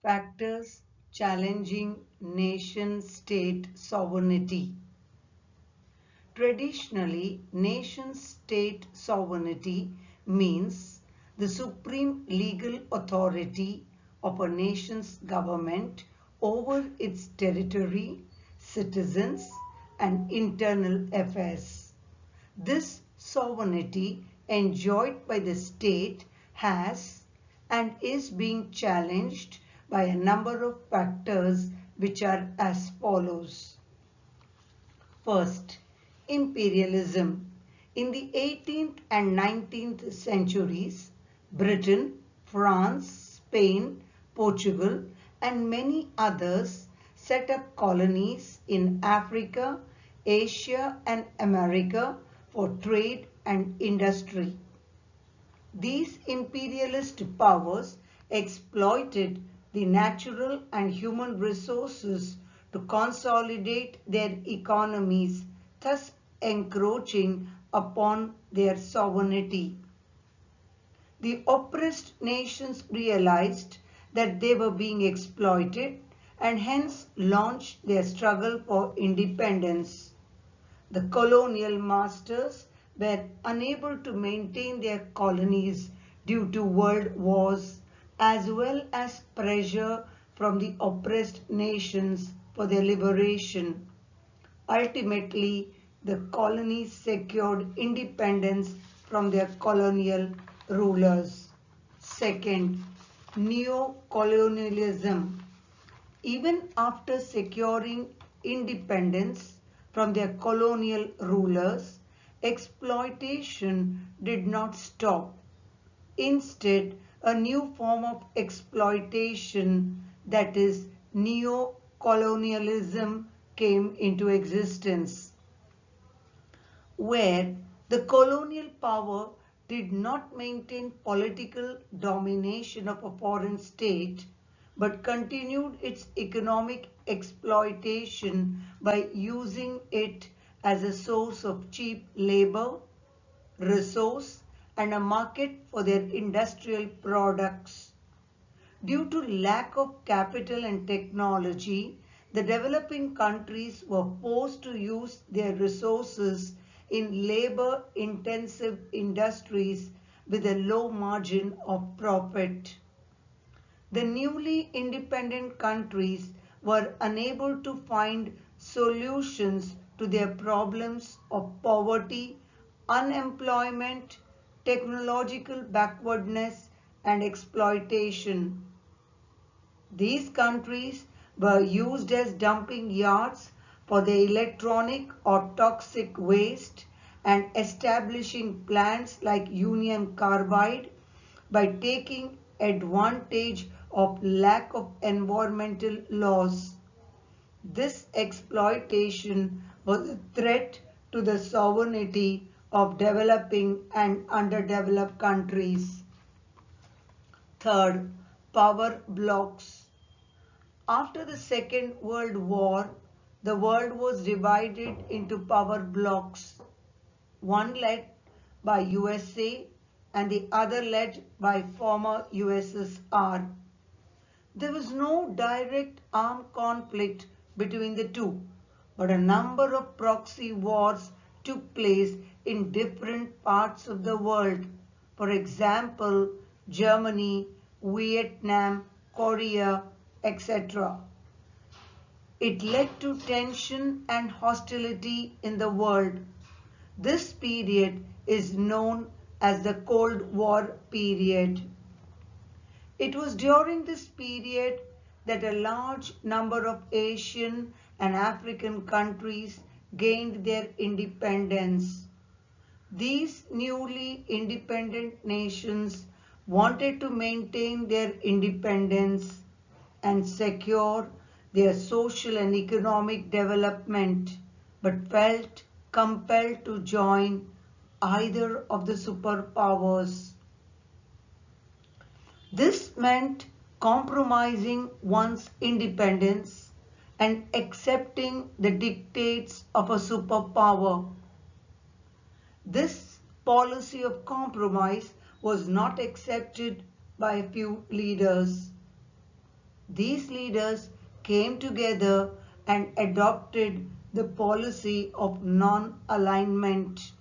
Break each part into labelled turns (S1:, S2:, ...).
S1: Factors challenging nation-state sovereignty. Traditionally, nation-state sovereignty means the supreme legal authority of a nation's government over its territory, citizens, and internal affairs. This sovereignty enjoyed by the state has and is being challenged by a number of factors which are as follows. First, imperialism. In the 18th and 19th centuries, Britain, France, Spain, Portugal, and many others set up colonies in Africa, Asia, and America for trade and industry. These imperialist powers exploited the natural and human resources to consolidate their economies, thus encroaching upon their sovereignty. The oppressed nations realized that they were being exploited and hence launched their struggle for independence. The colonial masters were unable to maintain their colonies due to world wars as well as pressure from the oppressed nations for their liberation. Ultimately, the colonies secured independence from their colonial rulers. Second, neo-colonialism. Even after securing independence from their colonial rulers, exploitation did not stop. Instead, a new form of exploitation, that is neo-colonialism, came into existence, where the colonial power did not maintain political domination of a foreign state but continued its economic exploitation by using it as a source of cheap labor, resource, and a market for their industrial products. Due to lack of capital and technology, the developing countries were forced to use their resources in labor-intensive industries with a low margin of profit. The newly independent countries were unable to find solutions to their problems of poverty, unemployment, technological backwardness, and exploitation. These countries were used as dumping yards for the electronic or toxic waste and establishing plants like Union Carbide by taking advantage of lack of environmental laws. This exploitation was a threat to the sovereignty of developing and underdeveloped countries. Third, power blocks. After the Second World War, the world was divided into power blocks, one led by USA and the other led by former USSR. There was no direct armed conflict between the two, but a number of proxy wars took place in different parts of the world. For example, Germany, Vietnam, Korea, etc. It led to tension and hostility in the world. This period is known as the Cold War period. It was during this period that a large number of Asian and African countries gained their independence. These newly independent nations wanted to maintain their independence and secure their social and economic development, but felt compelled to join either of the superpowers. This meant compromising one's independence and accepting the dictates of a superpower. This policy of compromise was not accepted by a few leaders. These leaders came together and adopted the policy of non-alignment.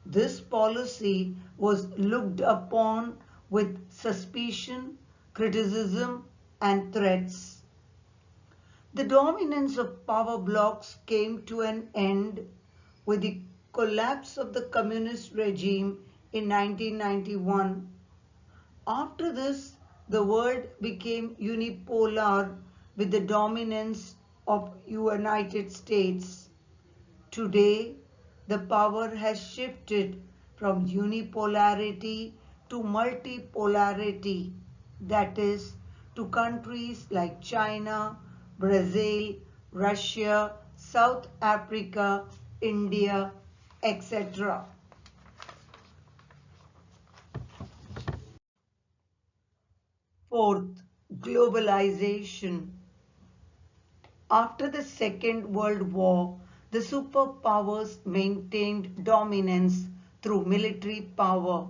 S1: This policy was looked upon with suspicion, criticism, and threats. The dominance of power blocs came to an end with the collapse of the communist regime in 1991. After this, the world became unipolar with the dominance of United States. Today, the power has shifted from unipolarity to multipolarity, that is, to countries like China, Brazil, Russia, South Africa, India, etc. Fourth, globalization. After the Second World War, the superpowers maintained dominance through military power.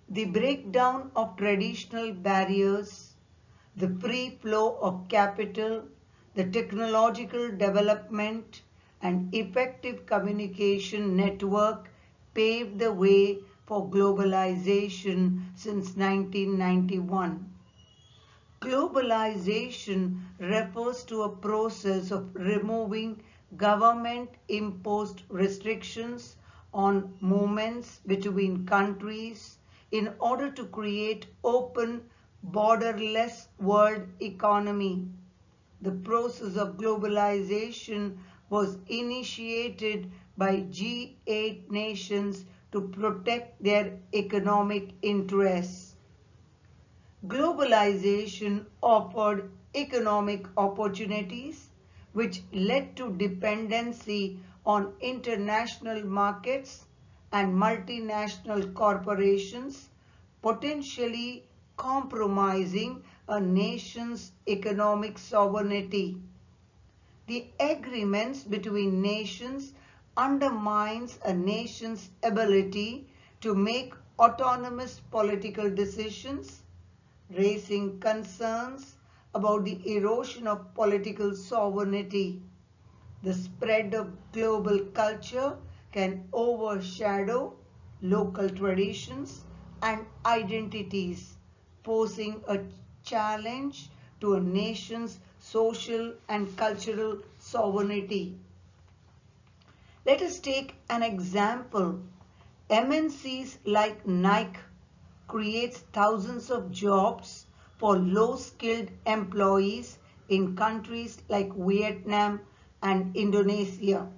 S1: The breakdown of traditional barriers, the free flow of capital, the technological development, and effective communication network paved the way for globalization since 1991. Globalization refers to a process of removing government-imposed restrictions on movements between countries in order to create open, borderless world economy. The process of globalization was initiated by G8 nations to protect their economic interests. Globalization offered economic opportunities which led to dependency on international markets and multinational corporations, potentially compromising a nation's economic sovereignty. The agreements between nations undermines a nation's ability to make autonomous political decisions, raising concerns about the erosion of political sovereignty. The spread of global culture can overshadow local traditions and identities, posing a challenge to a nation's social and cultural sovereignty. Let us take an example. MNCs like Nike creates thousands of jobs for low-skilled employees in countries like Vietnam and Indonesia.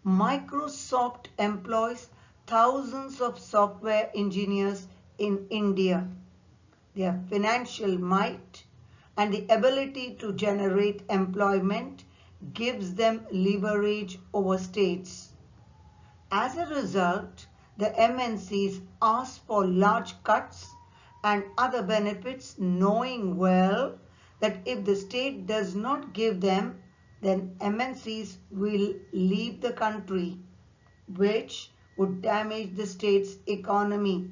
S1: Microsoft employs thousands of software engineers in India. Their financial might and the ability to generate employment gives them leverage over states. As a result, the MNCs ask for large cuts and other benefits, knowing well that if the state does not give them, then MNCs will leave the country, which would damage the state's economy.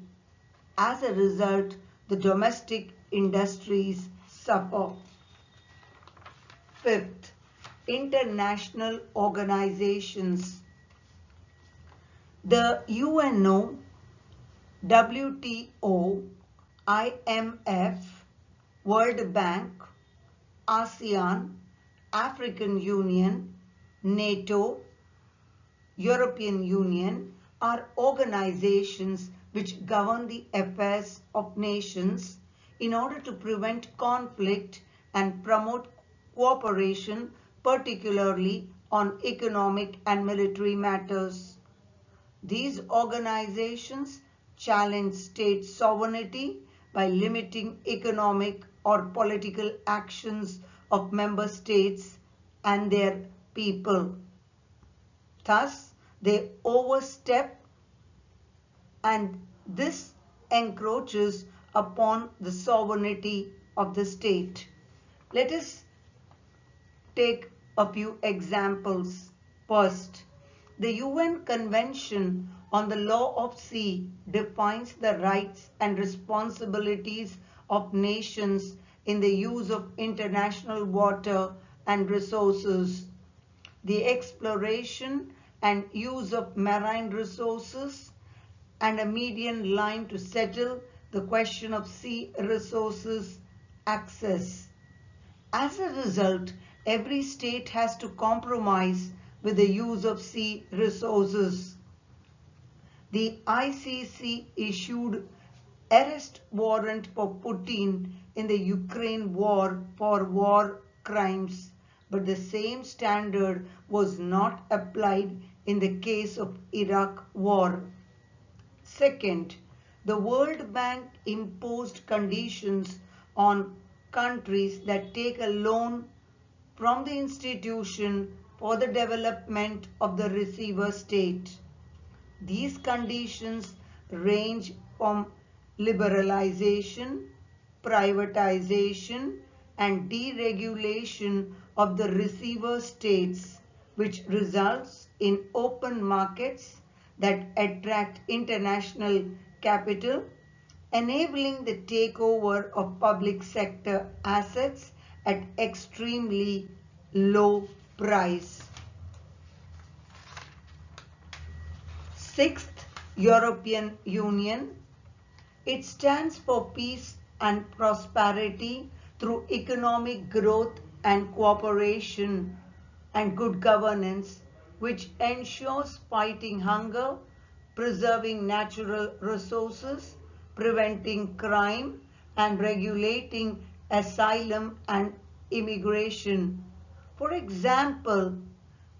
S1: As a result, the domestic industries suffer. Fifth, international organizations. The UNO, WTO, IMF, World Bank, ASEAN, African Union, NATO, European Union are organizations which govern the affairs of nations in order to prevent conflict and promote cooperation, particularly on economic and military matters. These organizations challenge state sovereignty by limiting economic or political actions of member states and their people. Thus, they overstep, and this encroaches upon the sovereignty of the state. Let us take a few examples. First, the UN Convention on the Law of Sea defines the rights and responsibilities of nations in the use of international water and resources, the exploration and use of marine resources, and a median line to settle the question of sea resources access. As a result, every state has to compromise with the use of sea resources. The ICC issued arrest warrant for Putin in the Ukraine war for war crimes, but the same standard was not applied in the case of Iraq war. Second, the World Bank imposed conditions on countries that take a loan from the institution for the development of the receiver state. These conditions range from liberalization, privatization, and deregulation of the receiver states, which results in open markets that attract international capital, enabling the takeover of public sector assets at extremely low price. Sixth, European Union. It stands for peace and prosperity through economic growth and cooperation and good governance, which ensures fighting hunger, preserving natural resources, preventing crime, and regulating asylum and immigration. For example,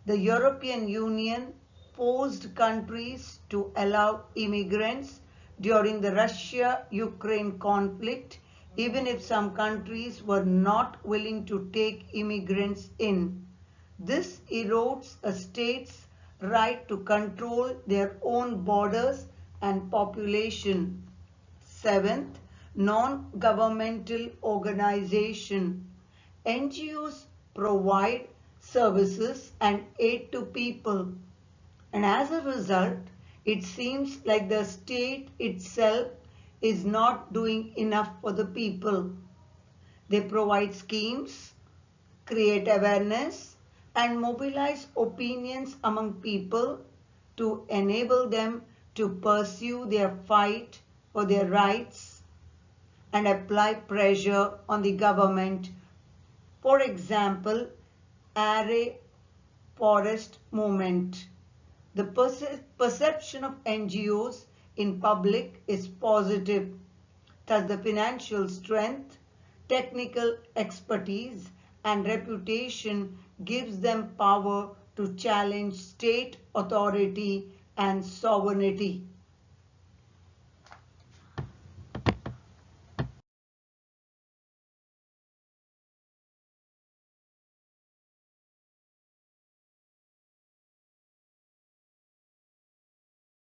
S1: the European Union forced countries to allow immigrants during the Russia-Ukraine conflict, even if some countries were not willing to take immigrants in. This erodes a state's right to control their own borders and population. Seventh, non-governmental organization. NGOs provide services and aid to people, and as a result, it seems like the state itself is not doing enough for the people. They provide schemes, create awareness, and mobilize opinions among people to enable them to pursue their fight for their rights and apply pressure on the government. For example, Array Forest Movement. The perception of NGOs in public is positive. Thus, the financial strength, technical expertise, and reputation gives them power to challenge state authority and sovereignty.